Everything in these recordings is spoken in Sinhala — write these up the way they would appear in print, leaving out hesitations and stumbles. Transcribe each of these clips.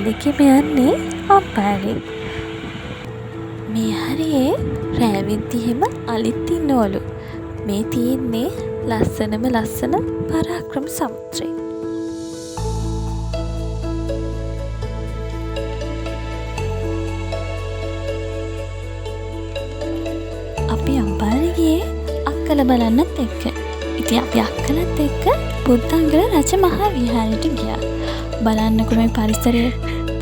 දෙකෙම යන්නේ අම්පාරේ. මේ හරියේ රෑවෙද්දි එහෙම අලිත් ඉන්නවලු. මේ තියෙන්නේ ලස්සනම ලස්සන පරාක්‍රම සමුද්‍රේ. අපි අම්පාරේ ගියේ අක්කල බලන්නත් එක්ක. ඉතින් අපි අක්කලත් එක්ක බුද්ධංගල රජ මහා විහාරයට ගියා. බලන්නකො මේ පරිසරය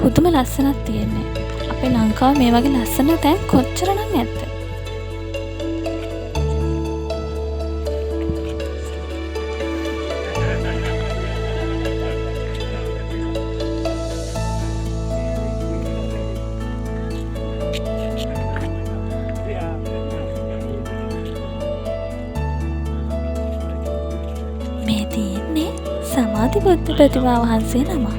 පුදුම ලස්සනක් තියෙන්නේ. අපේ ලංකාව මේ වගේ ලස්සන තැන් කොච්චරනම් ඇද්ද? මේ තියෙන්නේ සමාධි බුද්ධ ප්‍රතිමා වහන්සේ නමක්.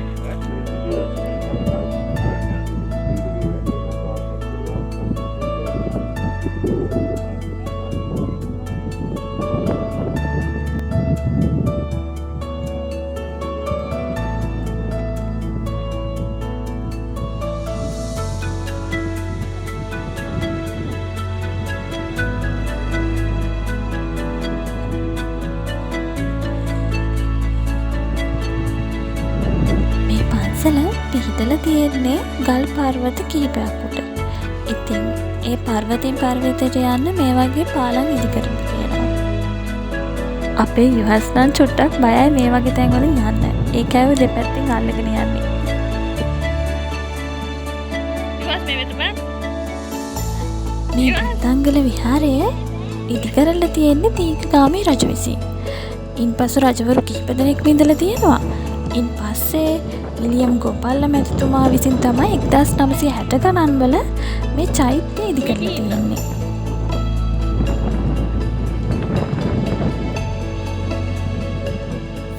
පිහිටලා තියෙන්නේ ගල් පර්වත කිහිපයක් උඩ. ඉතින් ඒ පර්වතෙන් පර්වතයට යන්න මේ වගේ පාලම් ඉදි කරලා තියෙනවා. අපේ යුහස් නම් චුට්ටක් බයයි මේ වගේ තැන් වලින් යන්න. ඒකයි දෙපැත්තෙන් අල්ලගෙන යන්නේ. යුහස් මේ වෙත බලන්න. මේ බුද්ධංගල විහාරය ඉදි කරලා තියෙන්නේ දීඝගාමී රජු විසින්. ඉන්පසු රජවරු කිහිප දෙනෙක් ඉඳලා තියෙනවා. ඉන්පස්සේ විලියම් ගෝපල්ල මැතිතුමා විසින් තමයි 1960 ගණන් වල මේ චෛත්‍යය ඉදි කරලා තියෙන්නේ.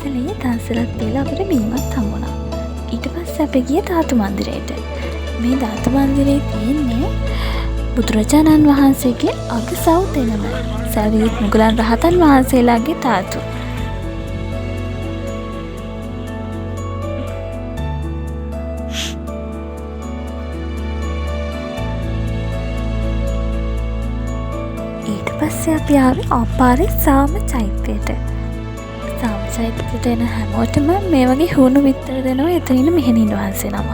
සැලේ දන්සලක් තියලා අපිට බීමත් හම්බුණා. ඊට පස්සේ අපි ගියේ ධාතු මන්දිරයට. මේ ධාතු මන්දිරේ තියෙන්නේ බුදුරජාණන් වහන්සේගේ අගසව් තෙනම සරියුත් මුගලන් රහතන් වහන්සේලාගේ ධාතු. පස්සේ අපි ආවේ අම්පාරේ සාම චෛත්‍යයට. සාම චෛත්‍යයට එන හැමෝටම මේ වගේ හුණු විතර දෙනවා එතනින් මෙහෙණින් වහන්සේ නම.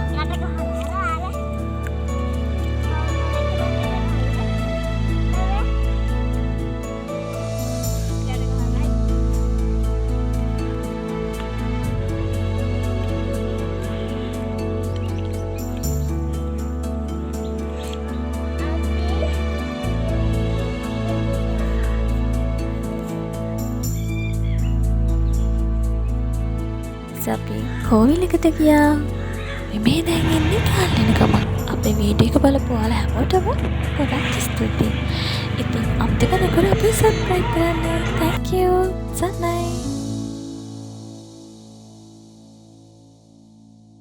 අපි කෝවිලකට ගියා. මේ දැන් ඉන්නේ කාලෙන ගමන්. අපේ වීඩියෝ එක බලපු ඔයාලා හැමෝටම ගොඩක් ස්තුතියි. ඉතින් අම්තක නකර අපි සබ්ස්ක්‍රයිබ් කරන්න. Thank you. සන්නයි.